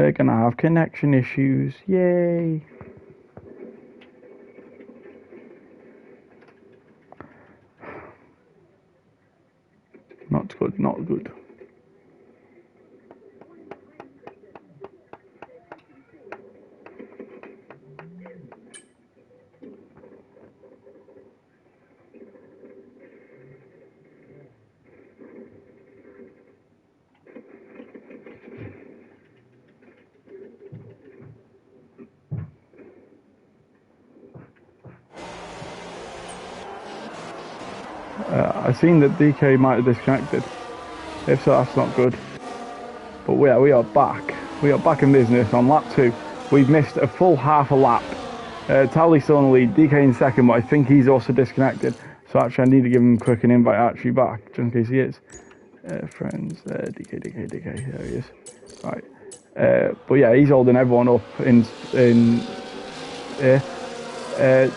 We're gonna have connection issues. Yay! Not good, not good. I seen that DK might have disconnected. If so, that's not good. But we are back. We are back in business on lap 2. We've missed a full half a lap. Towley's still in the lead, DK in second, but I think he's also disconnected. So actually I need to give him a quick an invite actually back, just in case he is. Friends, DK, there he is. Right. But yeah, he's holding everyone up in here.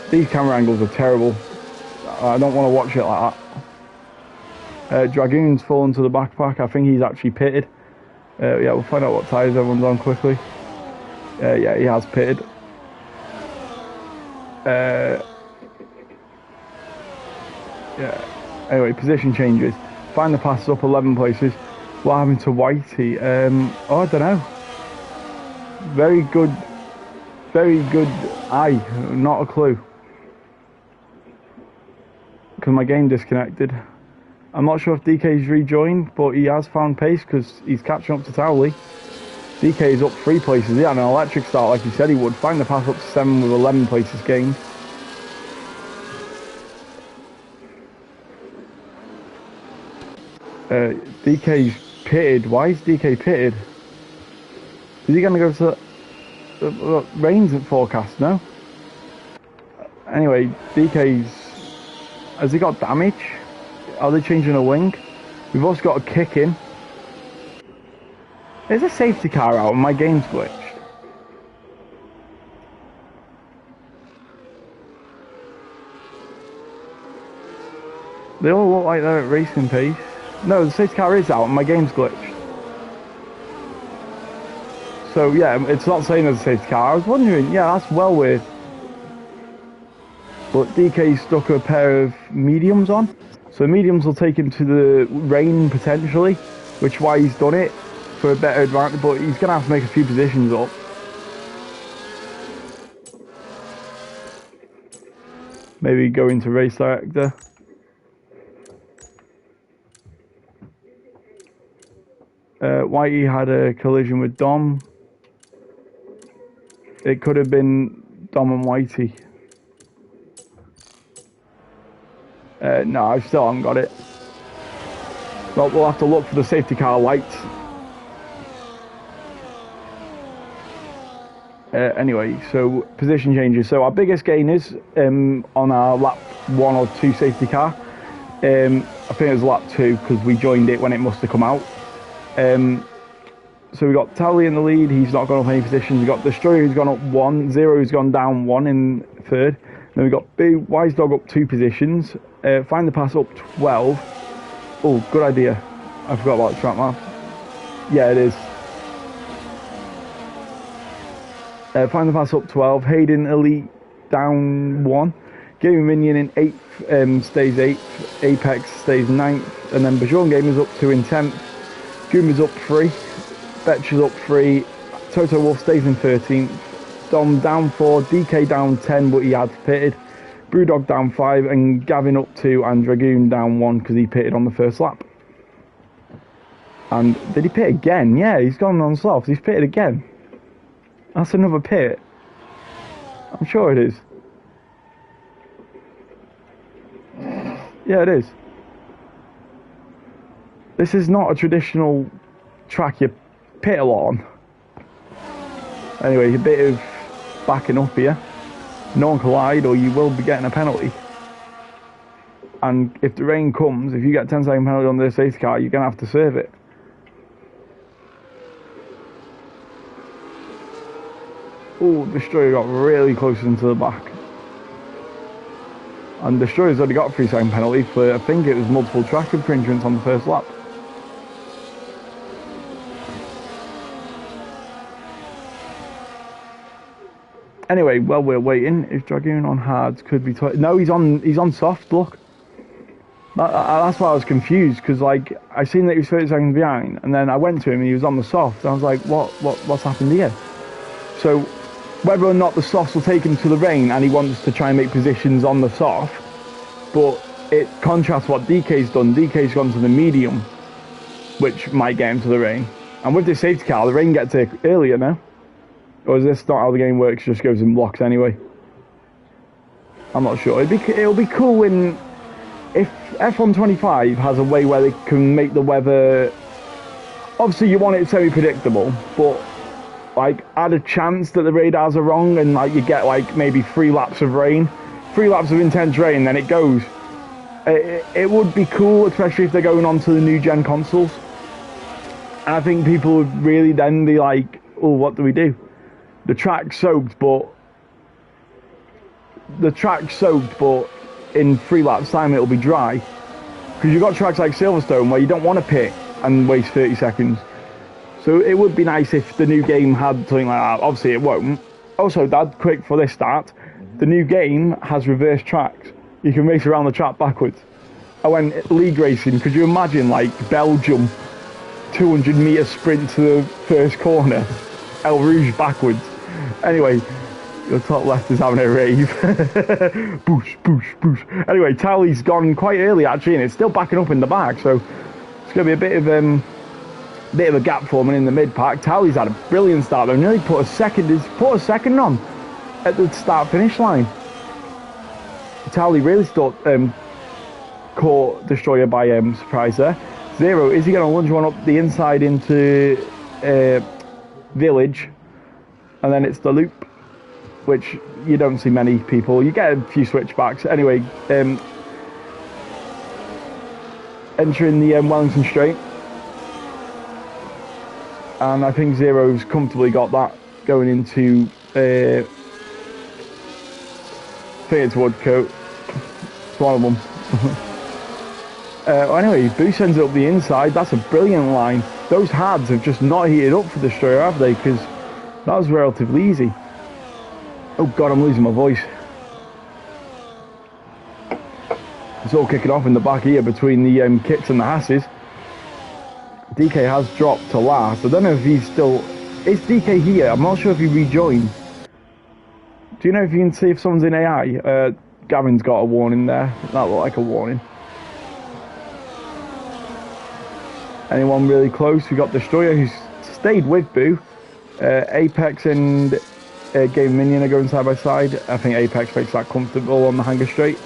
These camera angles are terrible. I don't want to watch it like that. Dragoon's fallen to the backpack. I think he's actually pitted. Yeah, we'll find out what tyres everyone's on quickly. Yeah, he has pitted. Yeah. Anyway, position changes. Find the passes up 11 places. What happened to Whitey? Oh, I don't know. Very good eye. Not a clue. Because my game disconnected. I'm not sure if DK's rejoined, but he has found pace because he's catching up to Towley. DK is up 3 places. He had an electric start like he said he would. Find the pass up to 7 with 11 places gained. DK's pitted. Why is DK pitted? Is he going to go to the rain's forecast? No. Anyway, DK's... Has he got damage? Are they changing a wing? We've also got a kick in. There's a safety car out and my game's glitched. They all look like they're at racing pace. No, the safety car is out and my game's glitched. So yeah, it's not saying there's a safety car. I was wondering, yeah, that's well weird. But DK stuck a pair of mediums on. So mediums will take him to the rain potentially, which is why he's done it, for a better advantage, but he's going to have to make a few positions up. Maybe go into race director. Whitey had a collision with Dom. It could have been Dom and Whitey. No, I still haven't got it. Well, we'll have to look for the safety car lights. Anyway, so position changes. So our biggest gain is on our lap 1 or 2 safety car. I think it was lap 2 because we joined it when it must have come out. So we got Towley in the lead. He's not gone up any positions. We got Destroyer who's gone up 1, Zero who's gone down 1 in 3rd. Then we got Boo Wise Dog up 2 positions. Find the pass up 12. Oh, good idea. I forgot about the track map. Yeah, it is. Find the pass up 12. Hayden Elite down 1. Gaming Minion in 8th stays 8th. Apex stays 9th. And then Bajon Gamers up 2 in 10th. Goomer's up 3. Betch is up 3. Toto Wolf stays in 13th. Dom down 4. DK down 10, but he had pitted. Brewdog down 5. And Gavin up 2. And Dragoon down 1 because he pitted on the first lap. And did he pit again? Yeah, he's gone on softs. He's pitted again. That's another pit. I'm sure it is. Yeah, it is. This is not a traditional track you pit a lot on. Anyway, a bit of backing up here. No one collide or you will be getting a penalty. And if the rain comes, if you get a 10-second penalty on the safety car, you're going to have to serve it. Oh, Destroyer got really close into the back. And Destroyer's already got a 3-second penalty for, I think it was multiple track infringements on the first lap. Anyway, while we're waiting, if Dragoon on hards could be... No, he's on soft, look. That's why I was confused, because like I seen that he was 30 seconds behind, and then I went to him and he was on the soft, and I was like, what's happened here? So whether or not the softs will take him to the rain and he wants to try and make positions on the soft, but it contrasts what DK's done. DK's gone to the medium, which might get him to the rain. And with this safety car, the rain gets here earlier now. Or is this not how the game works? It just goes in blocks anyway. I'm not sure. It'll be cool when... If F125 has a way where they can make the weather... Obviously you want it semi-predictable, but like add a chance that the radars are wrong and like you get like maybe 3 laps of rain. 3 laps of intense rain, then it goes. It would be cool, especially if they're going on to the new gen consoles. And I think people would really then be like, oh, what do we do? The track's soaked, but... in 3 laps time it'll be dry, because you've got tracks like Silverstone where you don't want to pit and waste 30 seconds. So it would be nice if the new game had something like that. Obviously it won't. Also, Dad, quick for this start, the new game has reverse tracks. You can race around the track backwards. I went league racing. Could you imagine like Belgium 200-meter sprint to the first corner, El Rouge backwards? Anyway, your top left is having a rave. Boosh, boosh, boosh. Anyway, Tally's gone quite early actually, and it's still backing up in the back, so it's going to be a bit of a gap forming in the mid pack. Tally's had a brilliant start though. Nearly put a second on at the start finish line. Tally really caught Destroyer by surprise there. Zero, is he going to lunge one up the inside into Village, and then it's the loop, which you don't see many people. You get a few switchbacks. Anyway, entering the Wellington Straight. And I think Zero's comfortably got that going into, I think it's Woodcote. It's one of them. Anyway, Boo sends it up the inside. That's a brilliant line. Those hards have just not heated up for the Destroyer, have they? Because that was relatively easy. Oh God, I'm losing my voice. It's all kicking off in the back here between the kicks and the Hasses. DK has dropped to last. I don't know if he's still... Is DK here? I'm not sure if he rejoined. Do you know if you can see if someone's in AI? Gavin's got a warning there. That looked like a warning. Anyone really close? We got Destroyer, who's stayed with Boo. Apex and Game Minion are going side by side. I think Apex makes that comfortable on the hanger straight.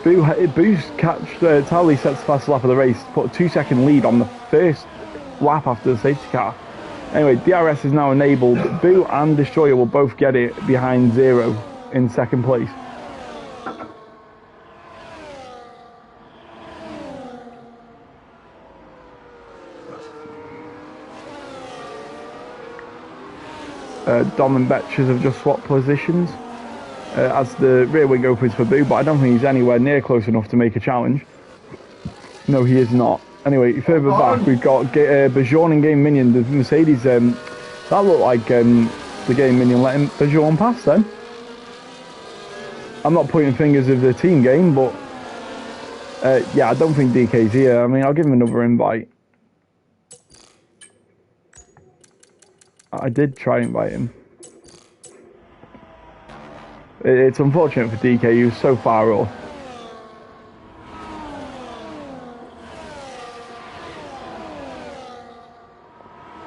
Boo's catch. Tally sets the fastest lap of the race, put a 2-second lead on the first lap after the safety car. Anyway, DRS is now enabled. Boo and Destroyer will both get it behind Zero in second place. Dom and Betches have just swapped positions as the rear wing opens for Boo, but I don't think he's anywhere near close enough to make a challenge. No, he is not. Anyway, further back, we've got Bajon and Game Minion. The Mercedes, that looked like the Game Minion letting Bajon pass then. I'm not pointing fingers of the team game, but yeah, I don't think DK's here. I mean, I'll give him another invite. I did try and invite him. It's unfortunate for DK, he was so far off.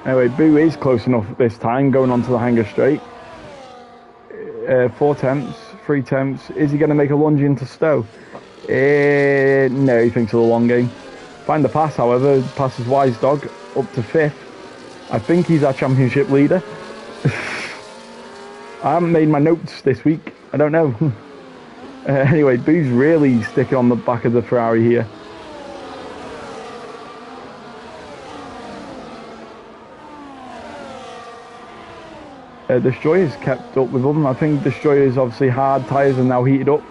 Anyway, Boo is close enough this time, going onto the hanger straight. 4 temps, 3 temps. Is he going to make a lunge into Stowe? No, he thinks of the long game. Find the pass, however, passes Wise Dog up to 5th. I think he's our championship leader. I haven't made my notes this week. I don't know. Anyway, Boo's really sticking on the back of the Ferrari here. Destroyer's kept up with them. I think Destroyer's obviously hard tyres are now heated up.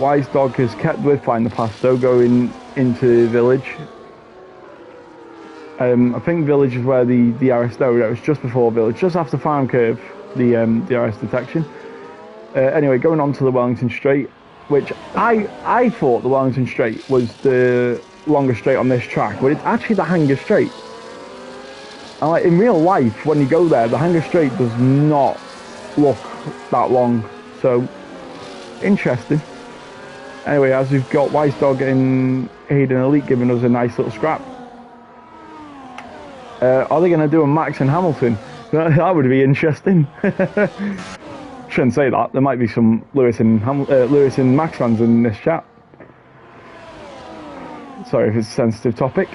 Wise Dog has kept with Find the Pass though, going into Village. I think Village is where the DRS, no, it was just before Village, just after Farm Curve, the DRS detection. Anyway, going on to the Wellington Straight, which I thought the Wellington Straight was the longest straight on this track, but it's actually the Hanger Straight. And like in real life, when you go there, the Hanger Straight does not look that long. So, interesting. Anyway, as we've got Wise Dog and Hayden Elite giving us a nice little scrap. Are they going to do a Max and Hamilton? That would be interesting. Shouldn't say that. There might be some Lewis and Max fans in this chat. Sorry if it's a sensitive topic.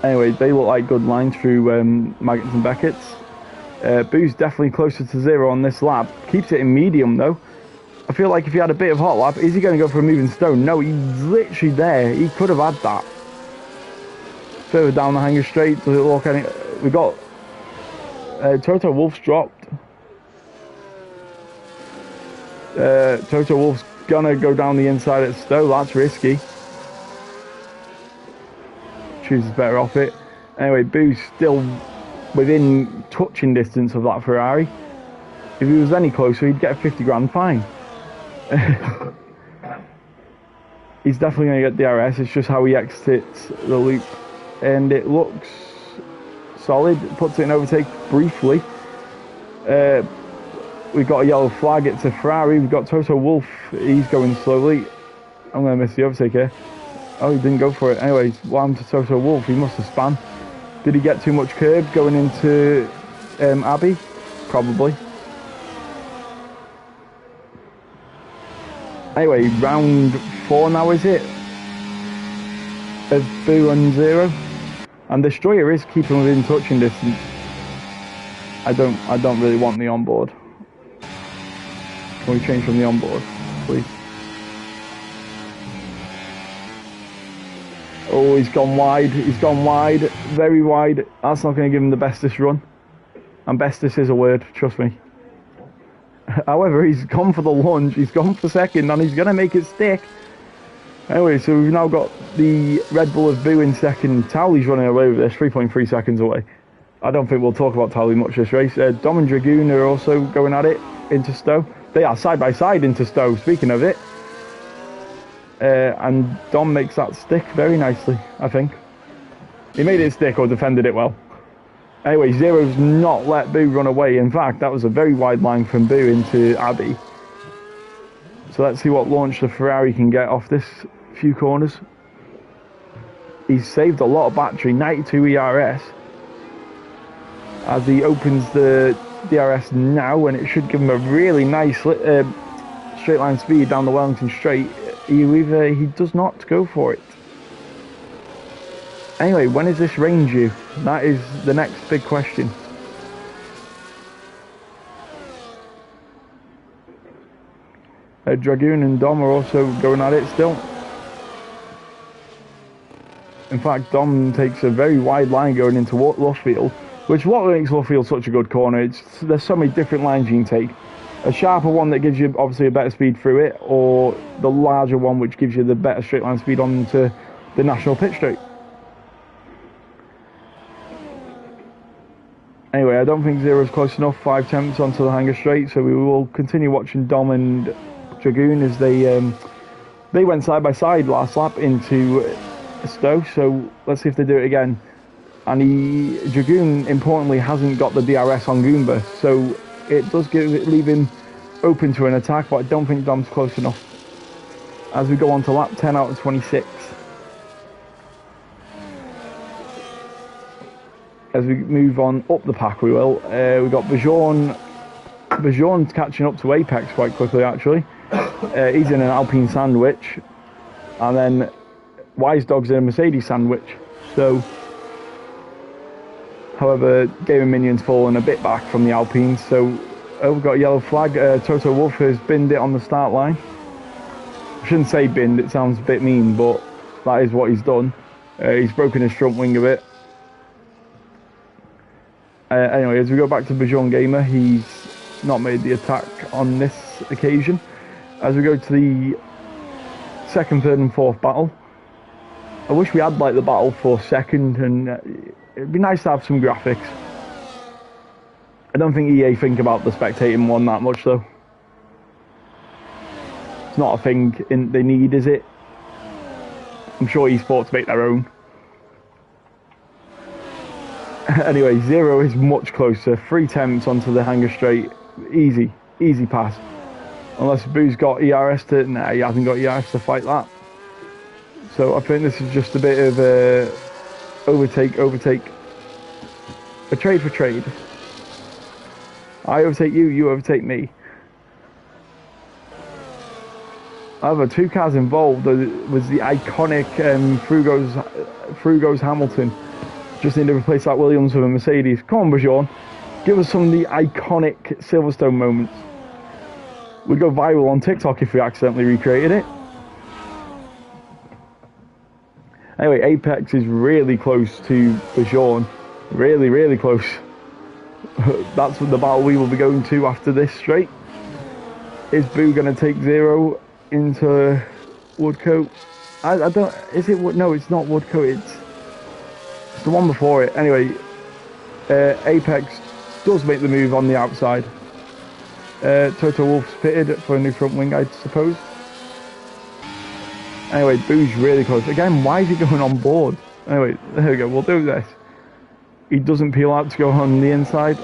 Anyway, they look like good lines through Maggots and Beckett's. Boo's definitely closer to zero on this lap. Keeps it in medium though. I feel like if he had a bit of hot lap, is he going to go for a moving stone? No, he's literally there. He could have had that. Further down the Hanger Straight, does it look any... We got... Toto Wolff's dropped. Toto Wolff's gonna go down the inside at Stowe. That's risky. Chooses better off it. Anyway, Boo's still within touching distance of that Ferrari. If he was any closer, he'd get a 50 grand fine. He's definitely going to get DRS. It's just how he exits the loop. And it looks solid. Puts it in overtake briefly. We've got a yellow flag. It's a Ferrari. We've got Toto Wolff. He's going slowly. I'm going to miss the overtake here. Oh, he didn't go for it. Anyway, what happened to Toto Wolff? He must have spun. Did he get too much curb going into Abbey? Probably. Anyway, round 4 now, is it? Of Boo and Zero. And Destroyer is keeping within touching distance. I don't really want the onboard. Can we change from the onboard, please? Oh, he's gone wide. He's gone wide. Very wide. That's not going to give him the bestest run. And bestest is a word, trust me. However, he's gone for the lunge. He's gone for second, and he's going to make it stick. Anyway, so we've now got the Red Bull of Boo in second. Towley's running away with this, 3.3 seconds away. I don't think we'll talk about Towley much this race. Dom and Dragoon are also going at it into Stowe. They are side by side into Stowe, speaking of it. And Dom makes that stick very nicely, I think. He made it stick or defended it well. Anyway, Zero's not let Boo run away. In fact, that was a very wide line from Boo into Abbey. So let's see what launch the Ferrari can get off this few corners. He's saved a lot of battery, 92 ERS. As he opens the DRS now, and it should give him a really nice straight line speed down the Wellington Straight. He does not go for it. Anyway, when is this range due? That is the next big question. Dragoon and Dom are also going at it still. In fact, Dom takes a very wide line going into Loughfield, which what makes Loughfield such a good corner. There's so many different lines you can take. A sharper one that gives you obviously a better speed through it, or the larger one which gives you the better straight line speed onto the National Pit Straight. Anyway, I don't think Zero's close enough. 5 tenths onto the Hanger Straight, so we will continue watching Dom and Dragoon as they went side by side last lap into Stowe. So let's see if they do it again. And Dragoon importantly hasn't got the DRS on Goomba, so it does leave him open to an attack, but I don't think Dom's close enough. As we go on to lap 10 out of 26. As we move on up the pack, we will. We've got Bajorn catching up to Apex quite quickly, actually. He's in an Alpine sandwich. And then Wise Dog's in a Mercedes sandwich. So, however, Gaming Minion's fallen a bit back from the Alpines. So, we've got a yellow flag. Toto Wolff has binned it on the start line. I shouldn't say binned, it sounds a bit mean, but that is what he's done. He's broken his front wing a bit. Anyway, as we go back to Bajorn Gamer, he's not made the attack on this occasion. As we go to the second, third and fourth battle. I wish we had like the battle for second, and it'd be nice to have some graphics. I don't think EA think about the spectating one that much though. It's not a thing they need, is it? I'm sure esports make their own. Anyway, Zero is much closer. 3 attempts onto the hanger straight. Easy pass. Unless Boo's got ERS to... Nah, he hasn't got ERS to fight that. So I think this is just a bit of a overtake. A trade for trade. I overtake you, you overtake me. However, 2 cars involved was the iconic Frugos Hamilton. Just need to replace that Williams with a Mercedes. Come on, Bajorn. Give us some of the iconic Silverstone moments. We'd go viral on TikTok if we accidentally recreated it. Anyway, Apex is really close to Bajorn. Really close. That's the battle we will be going to after this straight. Is Boo going to take Zero into Woodcote? I don't... Is it... No, it's not Woodcote. It's the one before it. Anyway, Apex does make the move on the outside. Toto Wolff's pitted for a new front wing, I suppose. Anyway, Boo's really close. Again, why is he going on board? Anyway, there we go. We'll do this. He doesn't peel out to go on the inside.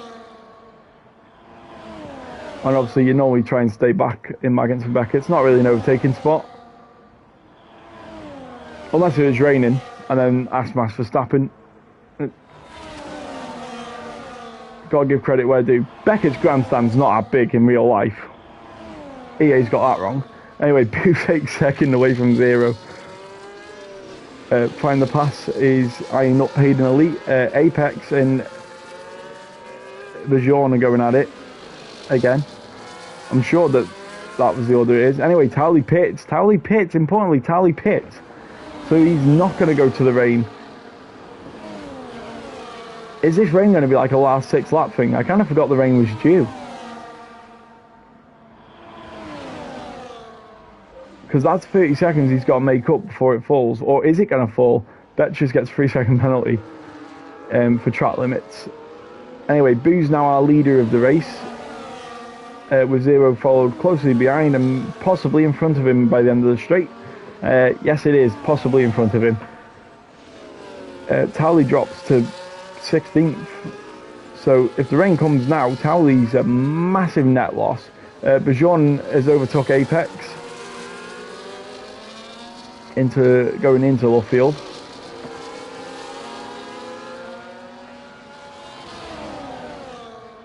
And obviously, you normally try and stay back in Maggotts and Beckett. It's not really an overtaking spot. Unless it was raining. And then Asmas Verstappen. Gotta give credit where due. Beckett's grandstand's not that big in real life. EA's got that wrong. Anyway, Boo takes second away from Zero. Find the pass is eyeing up Hayden Elite. Apex and Bajorn are going at it again. I'm sure that was the order it is. Anyway, Tally pits. Importantly, Tally pits. So he's not going to go to the rain. Is this rain going to be like a last 6 lap thing? I kind of forgot the rain was due. Because that's 30 seconds he's got to make up before it falls. Or is it going to fall? Betches gets a 3-second penalty for track limits. Anyway, Boo's now our leader of the race. With Zero followed closely behind and possibly in front of him by the end of the straight. Yes, it is possibly in front of him. Tally drops to 16th. So if the rain comes now, Tally's a massive net loss. Bajorn has overtook Apex going into Luffield.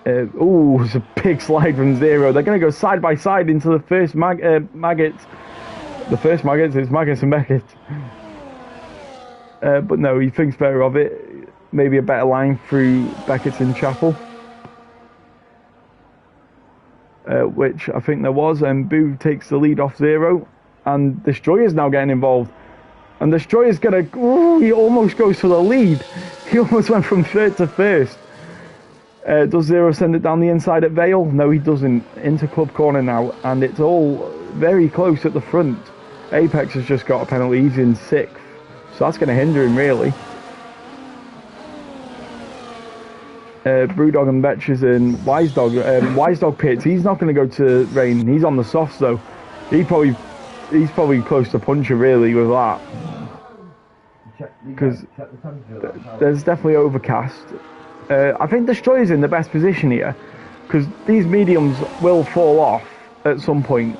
It's a big slide from Zero. They're going to go side by side into the first Maggotts. The first Maggotts, it's Maggotts and Beckett. But no, he thinks better of it. Maybe a better line through Beckett and Chapel. Which I think there was. And Boo takes the lead off Zero. And Destroyer's now getting involved. And Destroyer's going to... he almost goes for the lead. He almost went from third to first. Does Zero send it down the inside at Vale? No, he doesn't. Into Club Corner now. And it's all very close at the front. Apex has just got a penalty. He's in 6th. So that's going to hinder him, really. Brewdog and Betches and Wise Dog. Wise Dog pits. He's not going to go to rain. He's on the softs, though. He's probably close to puncher, really, with that. Because there's definitely overcast. I think Destroyer's in the best position here. Because these mediums will fall off at some point.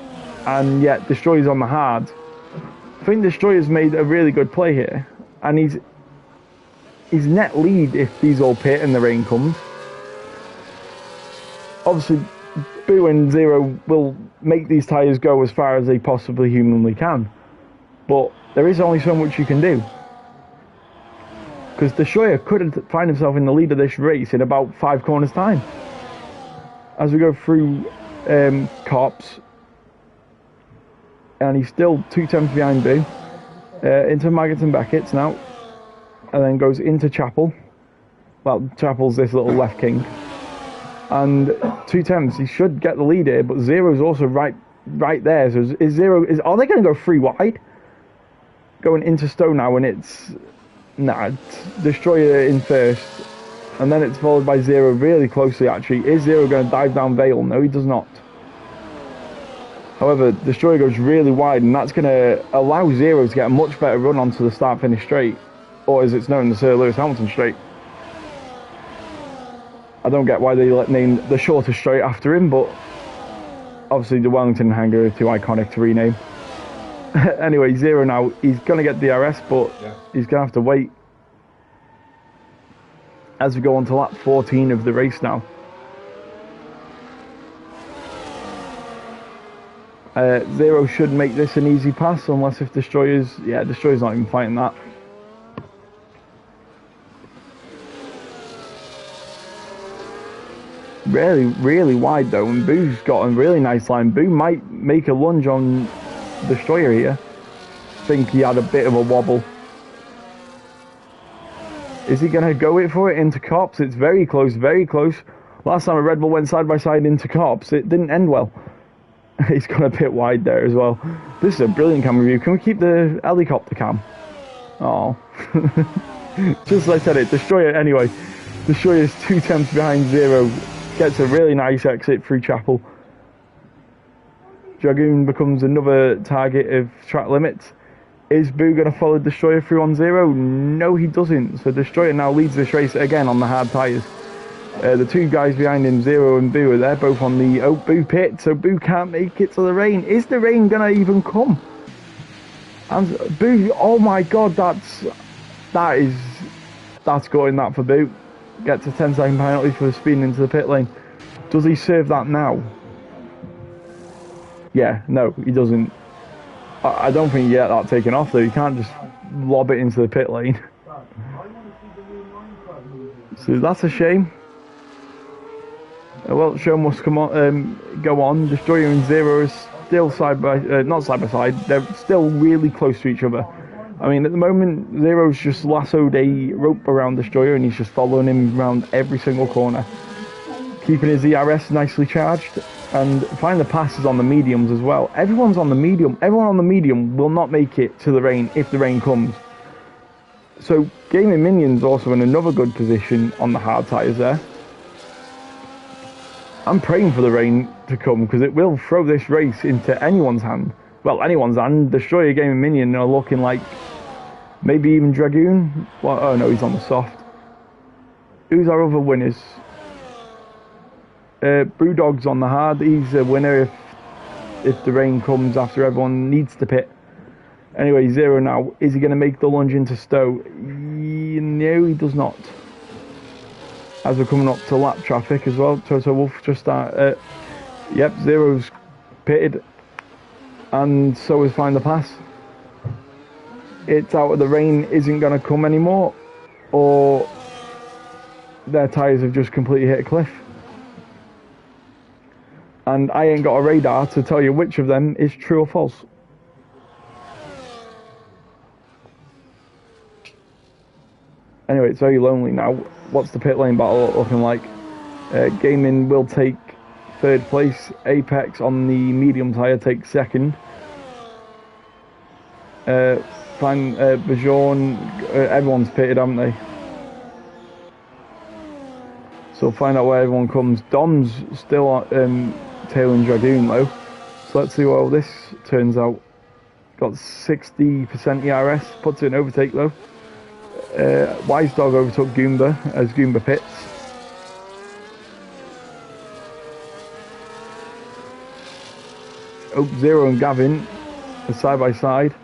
And yet Destroyer's on the hard. I think Destroyer's made a really good play here. And he's net lead if these all pit and the rain comes. Obviously, Boo and Zero will make these tyres go as far as they possibly humanly can. But there is only so much you can do. Because Destroyer could find himself in the lead of this race in about 5 corners time. As we go through Cops. And he's still 2 tenths behind Boo. Into Maggotts and Beckett's now. And then goes into Chapel. Well, Chapel's this little left king. And 2 tenths, he should get the lead here, but Zero's also right there. So are they going to go 3 wide? going into Stowe now, and it's Destroyer in first, and then it's followed by Zero really closely. Actually, is Zero going to dive down Vale? No, he does not. However, Destroyer goes really wide, and that's going to allow Zero to get a much better run onto the start-finish straight, or as it's known, the Sir Lewis Hamilton straight. I don't get why they name the shortest straight after him, but obviously the Wellington and Hangar are too iconic to rename. Anyway, Zero now, he's going to get DRS, but he's going to have to wait as we go on to lap 14 of the race now. Zero should make this an easy pass, unless if Destroyer's not even fighting that. Really wide though, and Boo's got a really nice line. Boo might make a lunge on Destroyer here. I think he had a bit of a wobble. Is he going to go for it into Cops? It's very close, very close. Last time a Red Bull went side by side into Cops, it didn't end well. He's gone a bit wide there as well. This is a brilliant camera view. Can we keep the helicopter cam? Oh. Just like I said it, Destroyer anyway. Destroyer's 2 tenths behind Zero. Gets a really nice exit through Chapel. Dragoon becomes another target of track limits. Is Boo going to follow Destroyer through on Zero? No, he doesn't. So Destroyer now leads this race again on the hard tyres. The 2 guys behind him, Zero and Boo, are there, both on the Boo pit, so Boo can't make it to the rain. Is the rain going to even come? And Boo, oh my god, that's going that for Boo. Gets a 10-second penalty for speeding into the pit lane. Does he serve that now? Yeah, no, he doesn't. I don't think you get that taken off though. You can't just lob it into the pit lane. So that's a shame. Well, show must go on. Destroyer and Zero are still not side by side. They're still really close to each other. I mean, at the moment, Zero's just lassoed a rope around Destroyer, and he's just following him around every single corner, keeping his ERS nicely charged, and finding the passes on the mediums as well. Everyone's on the medium. Everyone on the medium will not make it to the rain if the rain comes. So Gaming Minion's also in another good position on the hard tyres there. I'm praying for the rain to come, because it will throw this race into anyone's hand. Well, anyone's hand. Destroyer, Gaming Minion are looking like maybe even Dragoon. Well, oh no, he's on the soft. Who's our other winners? Brewdog's on the hard. He's a winner if the rain comes after everyone needs to pit. Anyway, Zero now. Is he going to make the lunge into Stowe? No, he does not. As we're coming up to lap traffic as well, Toto Wolff just start. Yep, Zero's pitted, and so is Find the Pass. It's out of the rain isn't going to come anymore, or their tyres have just completely hit a cliff. And I ain't got a radar to tell you which of them is true or false. Anyway, it's very lonely now. What's the pit lane battle looking like? Gaming will take 3rd place. Apex on the medium tyre takes 2nd. Bajourn, everyone's pitted, haven't they? So find out where everyone comes. Dom's still tailing Dragoon though. So let's see how this turns out. Got 60% ERS, puts it in overtake though. Wise Dog overtook Goomba as Goomba pits. Zero and Gavin are side by side.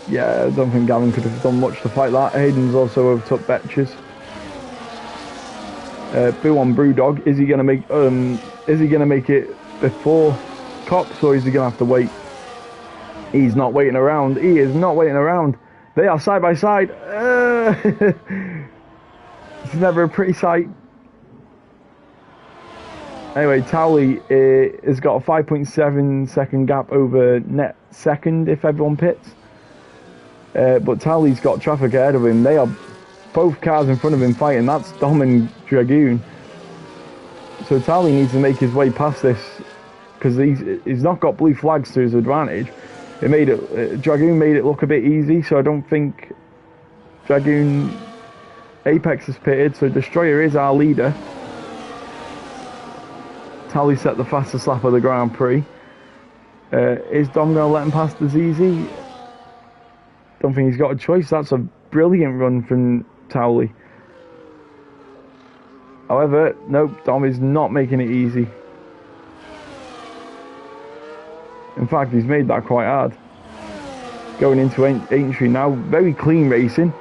Yeah, I don't think Gavin could have done much to fight that. Hayden's also overtook Betches. Boo on Brewdog. Is he gonna make it before Cops, or is he gonna have to wait? He's not waiting around. He is not waiting around. They are side by side. It's never a pretty sight. Anyway, Towley has got a 5.7 second gap over net second if everyone pits. But Towley's got traffic ahead of him. They are both cars in front of him fighting. That's Dom and Dragoon. So Towley needs to make his way past this, because he's not got blue flags to his advantage. It made it Dragoon made it look a bit easy, so I don't think Dragoon Apex is pitted. So Destroyer is our leader. Tally set the fastest lap of the Grand Prix. Is Dom going to let him pass the ZZ? Don't think he's got a choice. That's a brilliant run from Towley. However, nope, Dom is not making it easy. In fact, he's made that quite hard. Going into entry now, very clean racing.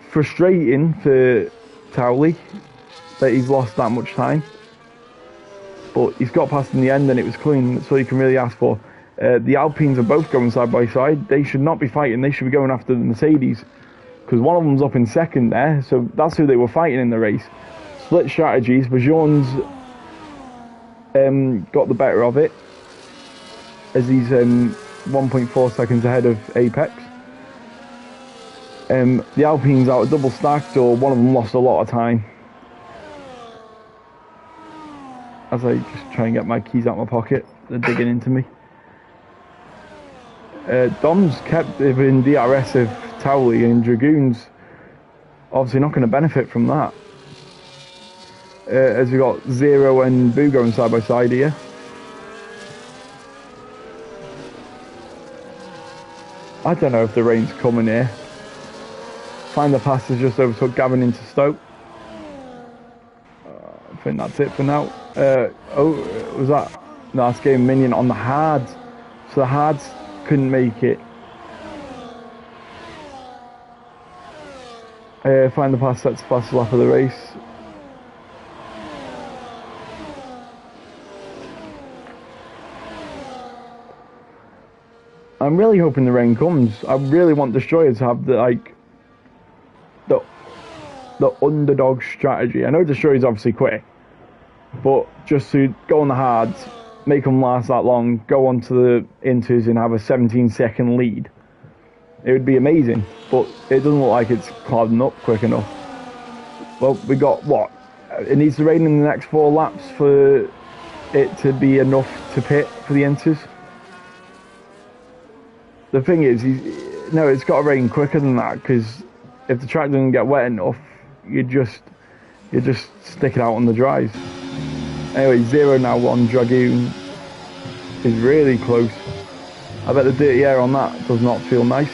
Frustrating for Towley that he's lost that much time. But he's got past in the end and it was clean. That's all you can really ask for. The Alpines are both going side by side. They should not be fighting. They should be going after the Mercedes. Because one of them's up in second there. So that's who they were fighting in the race. Split strategies. Bajour's got the better of it. As he's 1.4 seconds ahead of Apex. The Alpines out double stacked, or one of them lost a lot of time. As I just try and get my keys out of my pocket, they're digging into me. Dom's kept in DRS of Towley, and Dragoon's obviously not going to benefit from that. As we got Zero and Boo going side by side here. I don't know if the rain's coming here. Find the Pass has just overtook Gavin into Stoke. I think that's it for now. Was that? No, that's game Minion on the hards. So the hards couldn't make it. Find the Pass sets the fastest lap of the race. I'm really hoping the rain comes. I really want Destroyer to have the underdog strategy. I know Destroyer's obviously quick, but just to go on the hards, make them last that long, go on to the inters and have a 17-second lead. It would be amazing, but it doesn't look like it's clouding up quick enough. Well, we got what? It needs to rain in the next 4 laps for it to be enough to pit for the inters. The thing is, it's got to rain quicker than that, because if the track doesn't get wet enough, you just stick it out on the dries. Anyway, Zero now on Dragoon is really close. I bet the dirty air on that does not feel nice.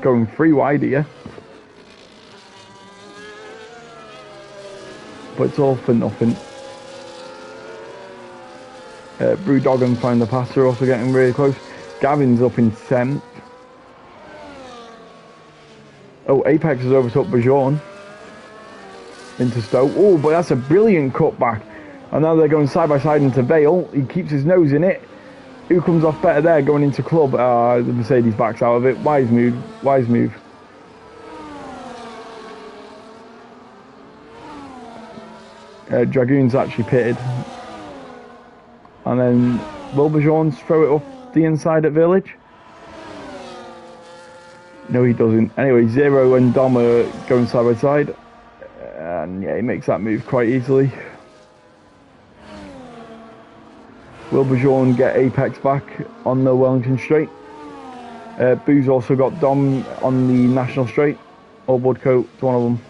Going 3 wide here. But it's all for nothing. Brewdog and Find the Pass are also getting really close. Gavin's up in 10th. Oh, Apex has overtook Bajourn into Stoke. Oh, but that's a brilliant cutback. And now they're going side by side into Vale. He keeps his nose in it. Who comes off better there going into Club? The Mercedes backs out of it. Wise move. Wise move. Dragoon's actually pitted. And then will Bajourns throw it up the inside at Village? No, he doesn't. Anyway, Zero and Dom are going side by side. And yeah, he makes that move quite easily. Will Bajourn get Apex back on the Wellington Straight? Boo's also got Dom on the National Straight. Or Woodcote, it's one of them.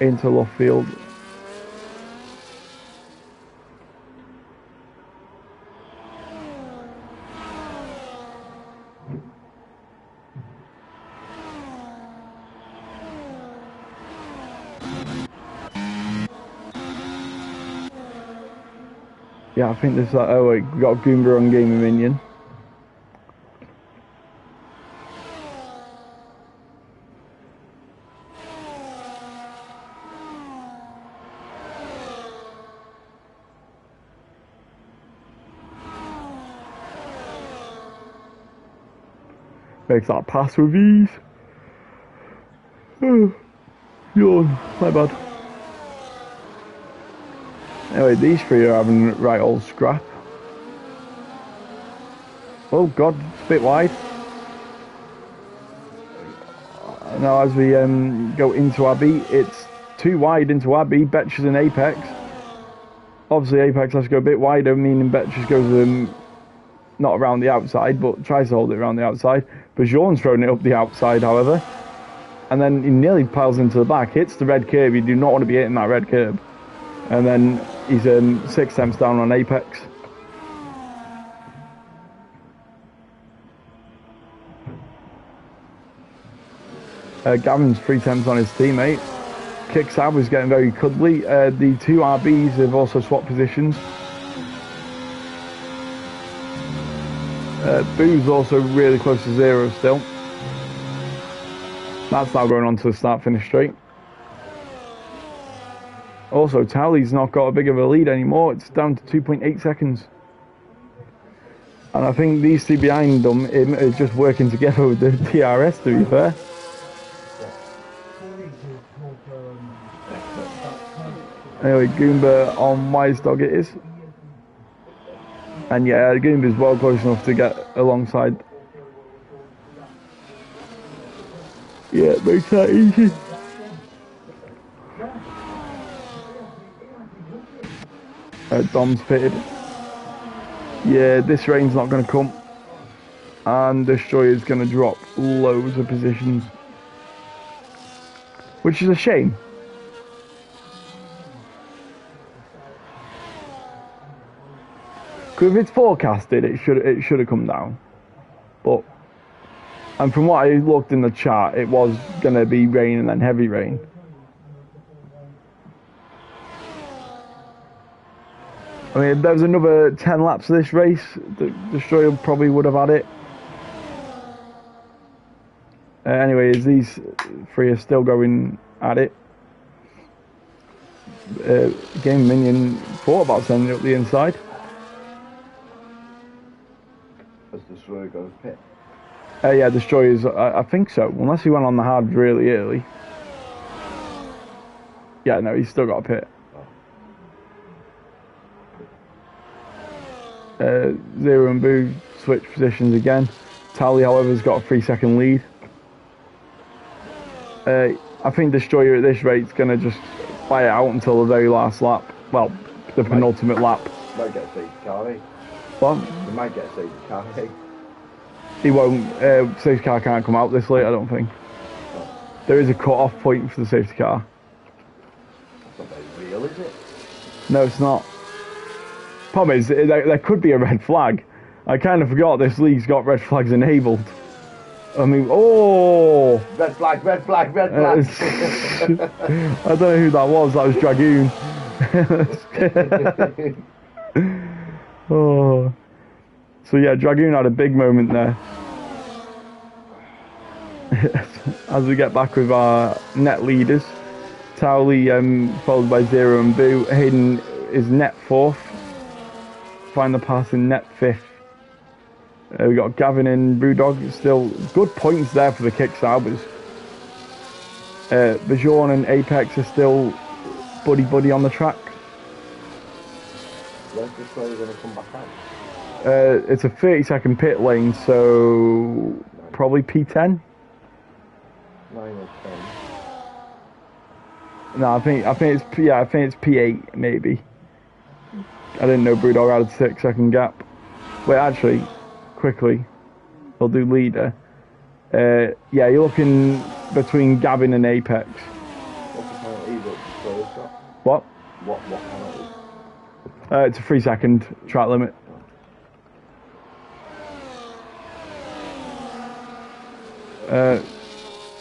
Into left field. Yeah, I think this is like, oh wait, we got Goomba on Game of Minion. Makes that pass with ease. Oh, yawn, my bad. Anyway, these 3 are having right old scrap. Oh god, it's a bit wide. Now as we go into Abbey, it's too wide into Abbey. Betches in Apex. Obviously Apex has to go a bit wider, meaning Betches goes not around the outside, but tries to hold it around the outside. Bajorn's thrown it up the outside, however. And then he nearly piles into the back, hits the red curb. You do not want to be hitting that red curb. And then he's 6 temps down on Apex. Gavin's 3 temps on his teammate. Kicksab was getting very cuddly. The 2 RBs have also swapped positions. Boo's also really close to 0 still. That's now going on to the start-finish straight. Also, Towley's not got a big of a lead anymore. It's down to 2.8 seconds. And I think these two behind them are just working together with the DRS, to be fair. Anyway, Goomba on Wise Dog it is. And yeah, Goomba's well close enough to get alongside. Yeah, it makes that easy. Dom's pitted. Yeah, this rain's not going to come. And Destroyer's going to drop loads of positions. Which is a shame. Because if it's forecasted, it should have come down. But, and from what I looked in the chart, it was going to be rain and then heavy rain. I mean, if there was another 10 laps of this race, the Destroyer probably would have had it. Anyways, these 3 are still going at it. Game Minion thought about sending it up the inside. Has Destroyer got a pit? Yeah, Destroyer's, I think so, unless he went on the hard really early. Yeah, no, he's still got a pit. Zero and Boo switch positions again. Tally, however, has got a 3-second lead. I think Destroyer at this rate is going to just fight it out until the very last lap. Well, the penultimate lap. Might get a safety car, eh? What? He might get a safety car, eh? He won't. Safety car can't come out this late, I don't think. There is a cut-off point for the safety car. That's not very real, is it? No, it's not. Problem is, there could be a red flag. I kind of forgot this league's got red flags enabled. I mean, oh! Red flag, red flag, red flag! I don't know who that was. That was Dragoon. Oh. So yeah, Dragoon had a big moment there. As we get back with our net leaders, Towley followed by Zero and Boo. Hayden is net 4th. Find the pass in net 5th. We got Gavin and Brewdog. Still good points there for the Kicksabers. Bajorn and Apex are still buddy on the track. Where's Destroyer going to come back out? It's a 30-second pit lane, so probably P10. 9 or 10. No, I think it's P8 maybe. I didn't know Brewdog had a 6-second gap. Wait, actually, quickly, we'll do leader. Yeah, you're looking between Gavin and Apex. What's the penalty that Destroyer's got? What? What penalty? It's a 3-second track limit.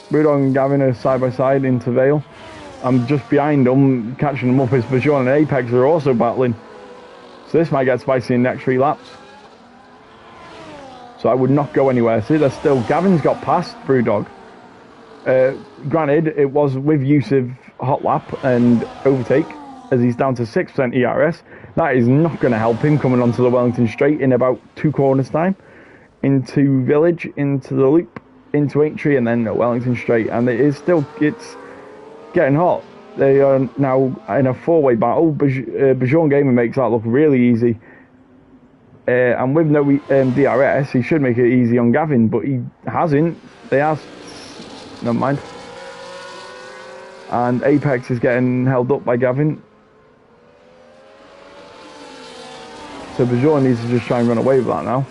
Brewdog and Gavin are side by side into Vale. I'm just behind them, catching them up as Bajorn and Apex are also battling. So this might get spicy in the next 3 laps. So I would not go anywhere. See, there's still, Gavin's got past Brewdog. Granted, it was with use of hot lap and overtake, as he's down to 6% ERS. That is not going to help him coming onto the Wellington Straight in about 2 corners time. Into Village, into the loop, into Aintree, and then Wellington Straight. And it's getting hot. They are now in a 4-way battle. Bajorn Gamer makes that look really easy. And with no DRS, he should make it easy on Gavin, but he hasn't. They are never mind. And Apex is getting held up by Gavin. So Bajor needs to just try and run away with that now.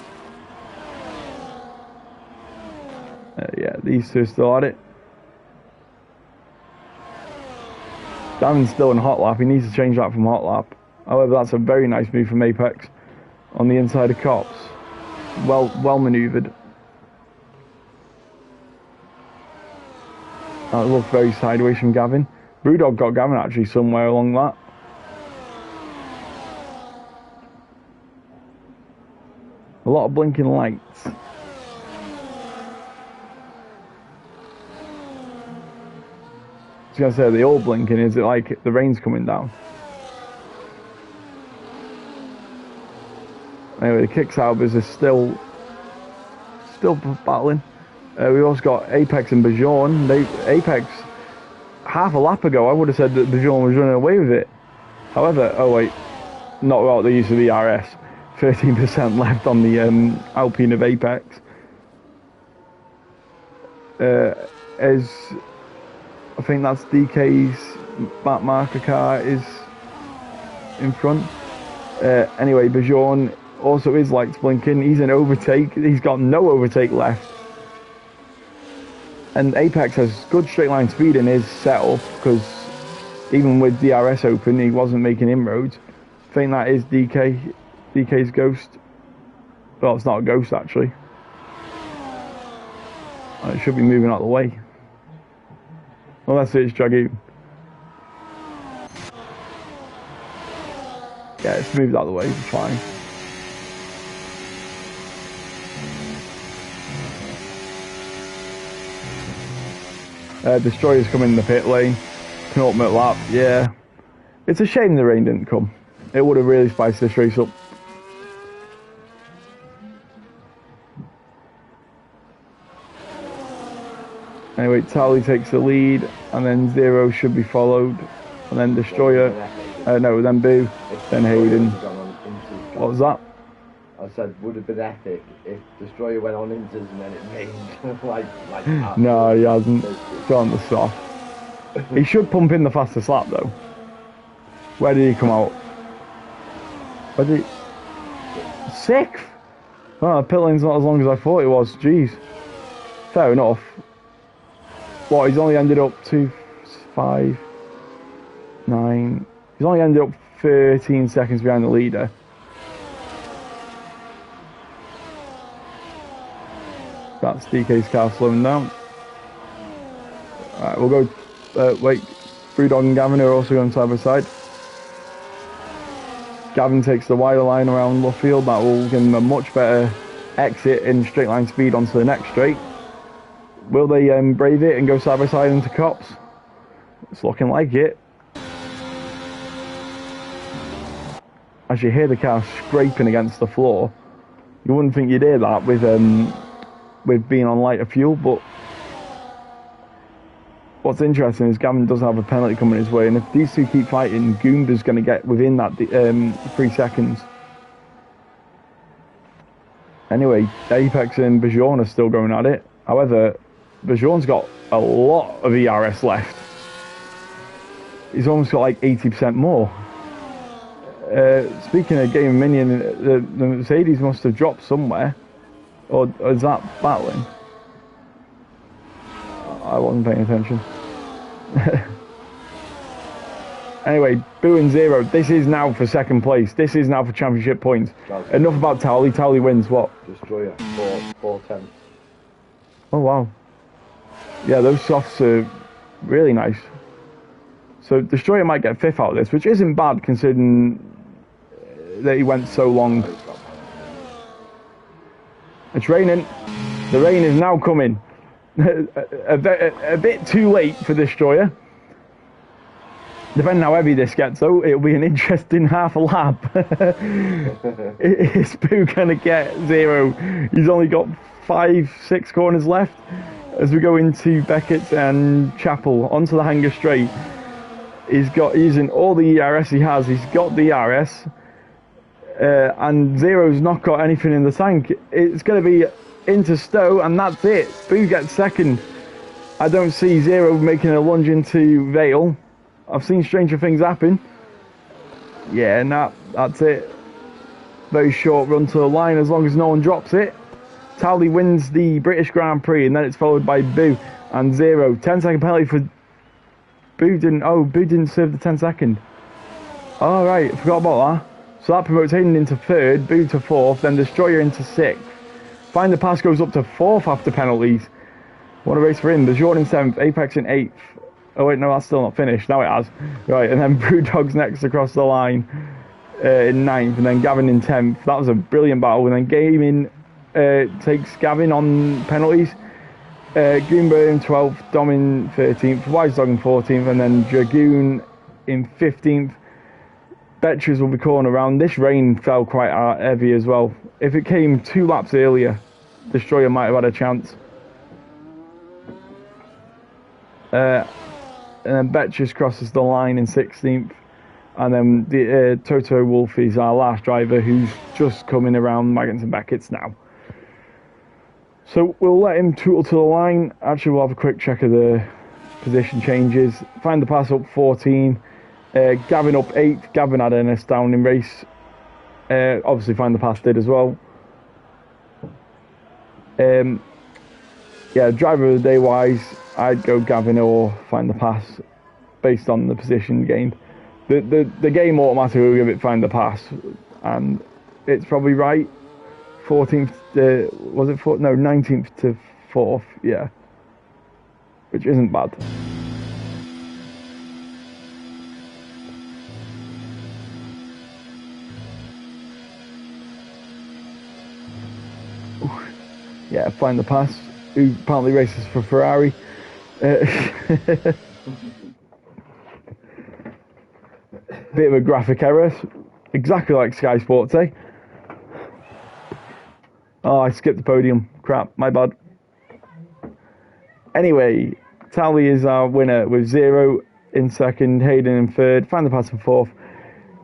Yeah, these two are still at it. Gavin's still in hot lap. He needs to change that from hot lap. However, that's a very nice move from Apex on the inside of Cops. Well manoeuvred. That looked very sideways from Gavin. Brewdog got Gavin actually somewhere along that. A lot of blinking lights. I was going to say, they're all blinking. Is it like the rain's coming down? Anyway, the kick salvers are still battling. We've also got Apex and Bajorn. Apex, half a lap ago, I would have said that Bajorn was running away with it. However, oh wait, not without the use of the RS. 13% left on the Alpine of Apex. As I think that's DK's back marker car is in front. Anyway, Bajorn also is lights blinking. He's in overtake. He's got no overtake left. And Apex has good straight line speed in his setup because even with DRS open, he wasn't making inroads. I think that is DK's ghost. Well, it's not a ghost actually. It should be moving out of the way. Well, that's it, it's Dragoon. Yeah, it's moved out of the way, it's fine. Destroyer's coming in the pit lane. Penultimate lap, yeah. It's a shame the rain didn't come. It would have really spiced this race up. Anyway, Tally takes the lead, and then Zero should be followed, and then Destroyer, then Boo, then Hayden. What was that? I said, would have been epic if Destroyer went on inters and then it rained like No, he hasn't. Gone the soft. He should pump in the fastest lap though. Where did he come out? Where did he... Sixth? Oh, the pit lane's not as long as I thought it was. Jeez. Fair enough. What, he's only ended up 2, 5, 9... He's only ended up 13 seconds behind the leader. That's DK's car slowing down. Alright, we'll go... wait, Brewdog and Gavin are also going side by side. Gavin takes the wider line around Luffield. That will give him a much better exit in straight line speed onto the next straight. Will they brave it and go side by side into Cops? It's looking like it. As you hear the car scraping against the floor, you wouldn't think you'd hear that with being on lighter fuel, but what's interesting is Gavin does have a penalty coming his way, and if these two keep fighting, Goomba's going to get within that 3 seconds. Anyway, Apex and Bajorn are still going at it. However, Bajorn's got a lot of ERS left. He's almost got like 80% more. Speaking of Game Minion, the Mercedes must have dropped somewhere. Or is that battling? I wasn't paying attention. Anyway, Boo and Zero, this is now for second place. This is now for championship points. Enough about Towley. Towley wins what? Destroyer, 4-10. Oh wow. Yeah, those softs are really nice. So Destroyer might get 5th out of this, which isn't bad considering that he went so long. It's raining. The rain is now coming. a bit too late for Destroyer. Depending how heavy this gets though, it'll be an interesting half a lap. Is Boo going to get Zero? He's only got 5, 6 corners left as we go into Beckett's and Chapel onto the hanger straight. He's got, using all the ERS he has, he's got the ERS, and Zero's not got anything in the tank. It's going to be into Stowe, and that's it. Boo gets second. I don't see Zero making a lunge into Vale. I've seen stranger things happen. Yeah, nah, that's it. Very short run to the line as long as no one drops it. Tally wins the British Grand Prix, and then it's followed by Boo and Zero. 10-second penalty for Boo. Boo didn't serve the 10-second. All right, forgot about that. So that promotes Hayden into third, Boo to fourth, then Destroyer into sixth. Find the Pass goes up to fourth after penalties. What a race for him. Bajorn in seventh, Apex in eighth. Oh wait, no, that's still not finished. Now it has. Right, and then Brewdog's next across the line in ninth, and then Gavin in 10th. That was a brilliant battle. And then Gaming takes Gavin on penalties. Goomba in 12th, Dom in 13th, Wise Dog in 14th, and then Dragoon in 15th. Betches will be calling around. This rain fell quite heavy as well. If it came 2 laps earlier, Destroyer might have had a chance. And then Betches crosses the line in 16th. And then the Toto Wolf is our last driver, who's just coming around Maggins and Beckett's now. So we'll let him tootle to the line. Actually, we'll have a quick check of the position changes. Find the Pass up 14. Gavin up 8th. Gavin had an astounding race. Obviously, Find the Pass did as well. Yeah, driver of the day wise, I'd go Gavin or Find the Pass based on the position gained. The game automatically will give it Find the Pass, and it's probably right. 14th to, was it 4th? No, 19th to 4th, yeah. Which isn't bad. Ooh. Yeah, Find the Pass, who apparently races for Ferrari. Bit of a graphic error, exactly like Sky Sports, eh? Oh, I skipped the podium. Crap, my bad. Anyway, Tally is our winner with 0 in second, Hayden in third, Find the Pass in fourth,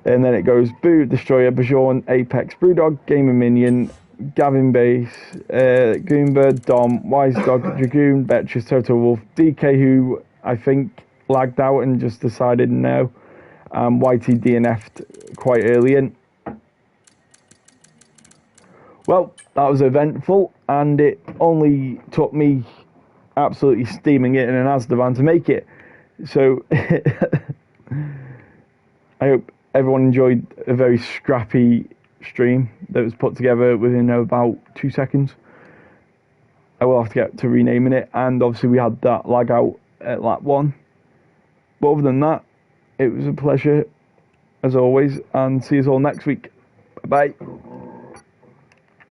and then it goes Boo, Destroyer, Bajorn, Apex, Brewdog, Gamer Minion, Gavin Base, Goomba, Dom, Wise Dog, Dragoon, Betches, Toto Wolf, DK, who I think lagged out and just decided no, YT DNF'd quite early in. Well, that was eventful, and it only took me absolutely steaming it in an Asda van to make it. So, I hope everyone enjoyed a very scrappy stream that was put together within about 2 seconds. I will have to get to renaming it, and obviously we had that lag out at lap 1. But other than that, it was a pleasure, as always, and see you all next week. Bye-bye.